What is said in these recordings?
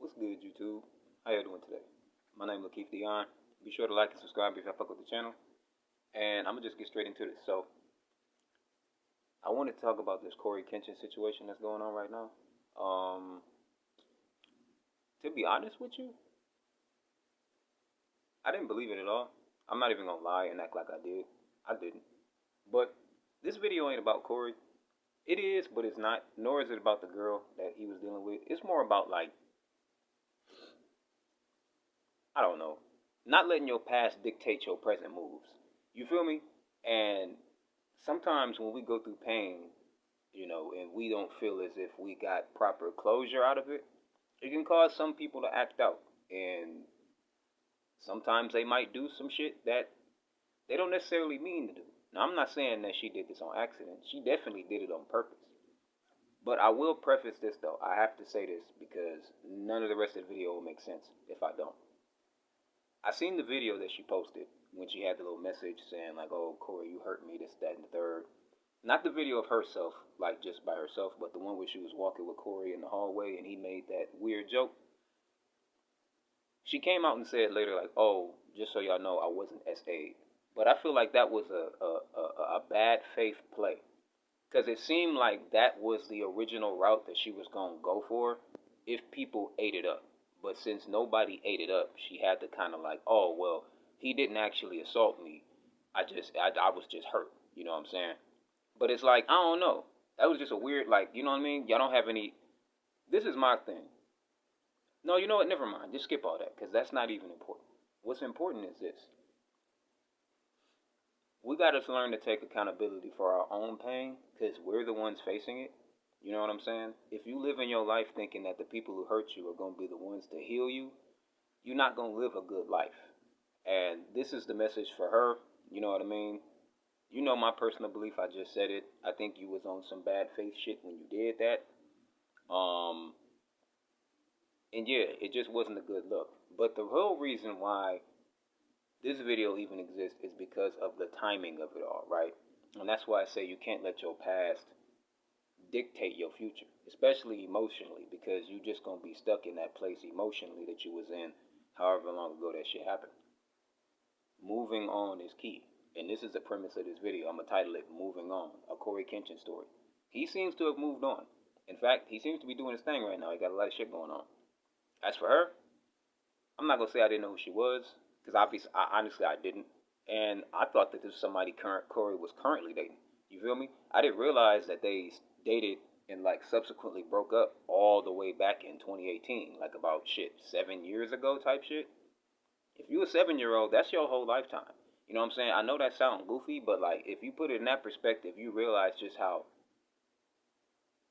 What's good, YouTube? How you doing today? My name is Lakeith Dion. Be sure to like and subscribe if you fuck with the channel. And I'm gonna just get straight into this. So, I want to talk about this Corey Kenshin situation that's going on right now. Um, to be honest with you, I didn't believe it at all. I'm not even gonna lie and act like I did. I didn't. But this video ain't about Corey. It is, but it's not. Nor is it about the girl that he was dealing with. It's more about like, I don't know, not letting your past dictate your present moves. You feel me? And sometimes when we go through pain, and we don't feel as if we got proper closure out of it, it can cause some people to act out. And sometimes they might do some shit that they don't necessarily mean to do. Now, I'm not saying that she did this on accident. She definitely did it on purpose. But I will preface this, though. I have to say this because none of the rest of the video will make sense if I don't. I seen the video that she posted when she had the little message saying, like, oh, Corey, you hurt me, this, that, and the third. Not the video of herself, like just by herself, but the one where she was walking with Corey in the hallway and he made that weird joke. She came out and said later, like, oh, just so y'all know, I wasn't SA'd. But I feel like that was a bad faith play. Because it seemed like that was the original route that she was going to go for if people ate it up. But since nobody ate it up, she had to kind of like, oh, well, he didn't actually assault me. I was just hurt. You know what I'm saying? But it's like, I don't know. That was just a weird, like, you know what I mean? Y'all don't have any. This is my thing. No, you know what? Never mind. Just skip all that because that's not even important. What's important is this: we got to learn to take accountability for our own pain because we're the ones facing it. You know what I'm saying? If you live in your life thinking that the people who hurt you are going to be the ones to heal you, you're not going to live a good life. And this is the message for her. You know what I mean? You know my personal belief. I just said it. I think you was on some bad faith shit when you did that. Um, and yeah, it just wasn't a good look. But the whole reason why this video even exists is because of the timing of it all, right? And that's why I say you can't let your past dictate your future, especially emotionally, because you just gonna be stuck in that place emotionally that you was in however long ago that shit happened. Moving on is key. And this is the premise of this video. I'm gonna title it Moving On, a Corey Kenshin story. He seems to have moved on. In fact, he seems to be doing his thing right now. He got a lot of shit going on. As for her, I'm not gonna say I didn't know who she was, because obviously, honestly, I didn't. And I thought that this was somebody Corey was currently dating. You feel me? I didn't realize that they dated and like subsequently broke up all the way back in 2018, like about shit 7 years ago type shit. If you a 7-year-old, that's your whole lifetime. You know what I'm saying? I know that sounds goofy, but like if you put it in that perspective, you realize just how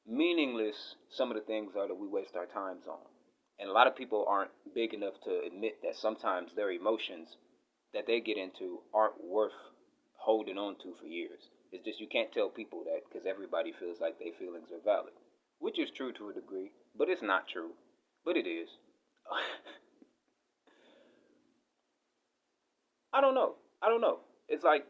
meaningless some of the things are that we waste our times on. And a lot of people aren't big enough to admit that sometimes their emotions that they get into aren't worth holding on to for years. It's just you can't tell people that because everybody feels like their feelings are valid, which is true to a degree, but it's not true. But it is. I don't know. I don't know. It's like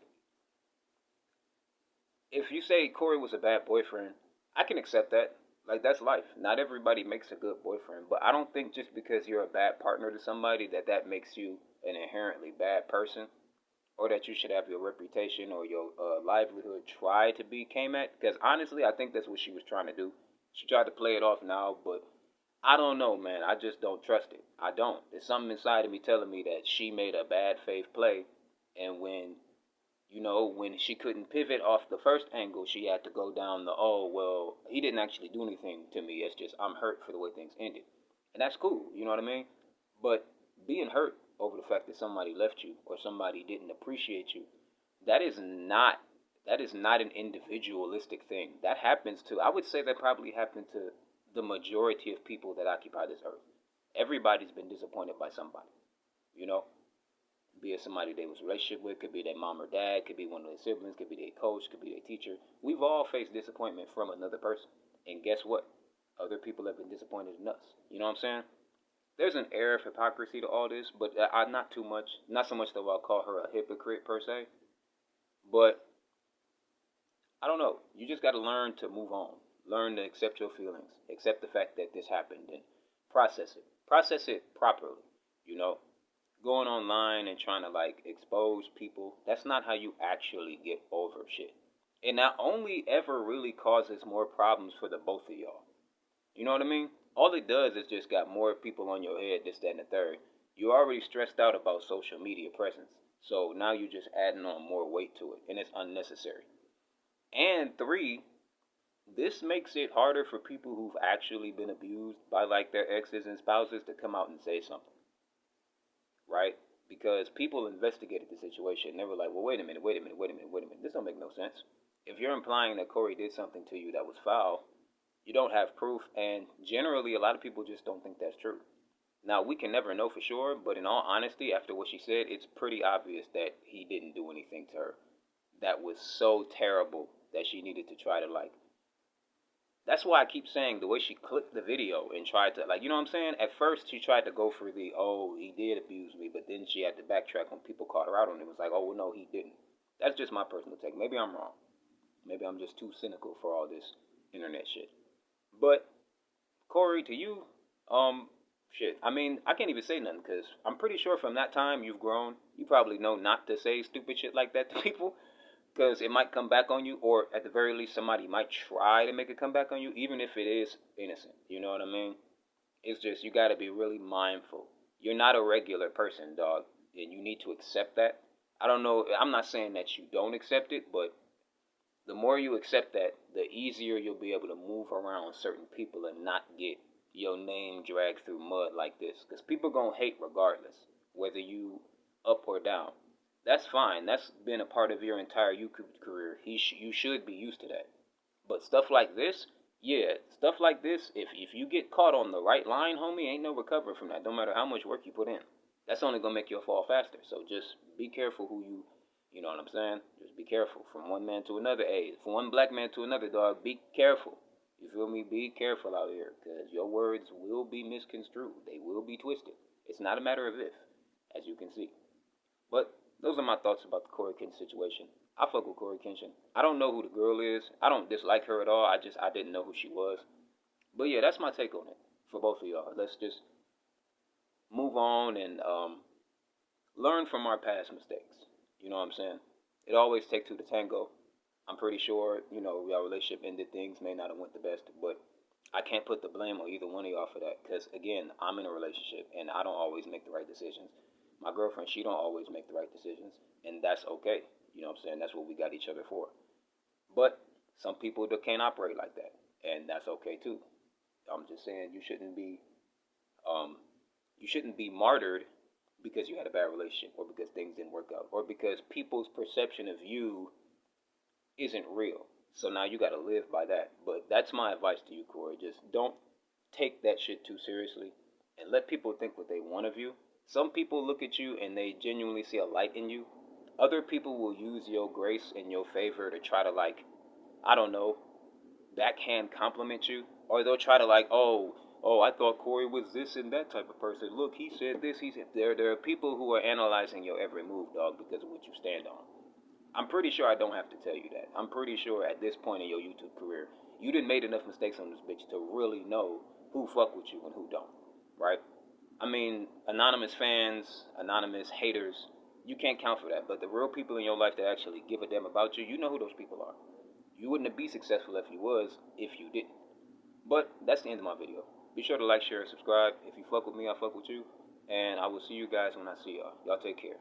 if you say Corey was a bad boyfriend, I can accept that. Like that's life. Not everybody makes a good boyfriend, but I don't think just because you're a bad partner to somebody that makes you an inherently bad person, or that you should have your reputation or your livelihood try to be came at. Because honestly, I think that's what she was trying to do. She tried to play it off now, but I don't know, man. I just don't trust it. I don't. There's something inside of me telling me that she made a bad faith play, and when she couldn't pivot off the first angle, she had to go down the, oh, well, he didn't actually do anything to me. It's just I'm hurt for the way things ended. And that's cool, you know what I mean? But being hurt over the fact that somebody left you or somebody didn't appreciate you, that is not that is not an individualistic thing. That happens to I would say that probably happened to the majority of people that occupy this earth. Everybody's been disappointed by somebody, you know? Be it somebody they was in a relationship with, could be their mom or dad, could be one of their siblings, could be their coach, could be their teacher. We've all faced disappointment from another person. And guess what? Other people have been disappointed in us. You know what I'm saying? There's an air of hypocrisy to all this, but not too much. Not so much that I'll call her a hypocrite per se, but I don't know. You just got to learn to move on. Learn to accept your feelings. Accept the fact that this happened and process it. process it properly. You know, going online and trying to like expose people, that's not how you actually get over shit. It not only ever really causes more problems for the both of y'all. You know what I mean? All it does is just got more people on your head, this, that, and the third. You're already stressed out about social media presence. So now you're just adding on more weight to it, and it's unnecessary. And three, this makes it harder for people who've actually been abused by like their exes and spouses to come out and say something, right? Because people investigated the situation. They were like, well, wait a minute, wait a minute, wait a minute, wait a minute. This don't make no sense. If you're implying that Corey did something to you that was foul, you don't have proof, and generally, a lot of people just don't think that's true. Now, we can never know for sure, but in all honesty, after what she said, it's pretty obvious that he didn't do anything to her that was so terrible that she needed to try to, like, that's why I keep saying the way she clipped the video and tried to, like, you know what I'm saying? At first, she tried to go for the, oh, he did abuse me, but then she had to backtrack when people called her out on it. It was like, oh, well, no, he didn't. That's just my personal take. Maybe I'm wrong. Maybe I'm just too cynical for all this internet shit. But Corey, to you, shit. I mean, I can't even say nothing because I'm pretty sure from that time you've grown. You probably know not to say stupid shit like that to people because it might come back on you, or at the very least, somebody might try to make it come back on you, even if it is innocent. You know what I mean? It's just you got to be really mindful. You're not a regular person, dog, and you need to accept that. I don't know. I'm not saying that you don't accept it, but the more you accept that, the easier you'll be able to move around certain people and not get your name dragged through mud like this. Because people gonna hate regardless, whether you up or down. That's fine. That's been a part of your entire YouTube career. You should be used to that. But stuff like this, yeah, stuff like this, if you get caught on the right line, homie, ain't no recovering from that. No matter how much work you put in. That's only gonna make you fall faster. So just be careful who you know what I'm saying? Just be careful. From one man to another, hey, from one black man to another, dog, be careful. You feel me? Be careful out here, because your words will be misconstrued. They will be twisted. It's not a matter of if, as you can see. But those are my thoughts about the Corey Kenshin situation. I fuck with Corey Kenshin. I don't know who the girl is. I don't dislike her at all. I didn't know who she was. But yeah, that's my take on it for both of y'all. Let's just move on and learn from our past mistakes. You know what I'm saying? It always takes two to tango. I'm pretty sure, our relationship ended. Things may not have went the best, but I can't put the blame on either one of y'all for that. Because again, I'm in a relationship and I don't always make the right decisions. My girlfriend, she don't always make the right decisions, and that's okay. You know what I'm saying? That's what we got each other for. But some people that can't operate like that, and that's okay too. I'm just saying um, you shouldn't be martyred because you had a bad relationship or because things didn't work out or because people's perception of you isn't real. So now you got to live by that. But that's my advice to you, Corey. Just don't take that shit too seriously and let people think what they want of you. Some people look at you and they genuinely see a light in you. Other people will use your grace and your favor to try to, like, I don't know, backhand compliment you. Or they'll try to, like, I thought Corey was this and that type of person. Look, he said this, he said. There are people who are analyzing your every move, dog, because of what you stand on. I'm pretty sure I don't have to tell you that. I'm pretty sure at this point in your YouTube career, you done made enough mistakes on this bitch to really know who fuck with you and who don't, right? I mean, anonymous fans, anonymous haters, you can't count for that. But the real people in your life that actually give a damn about you, you know who those people are. You wouldn't be successful if you didn't. But that's the end of my video. Be sure to like, share, and subscribe. If you fuck with me, I fuck with you. And I will see you guys when I see y'all. Y'all take care.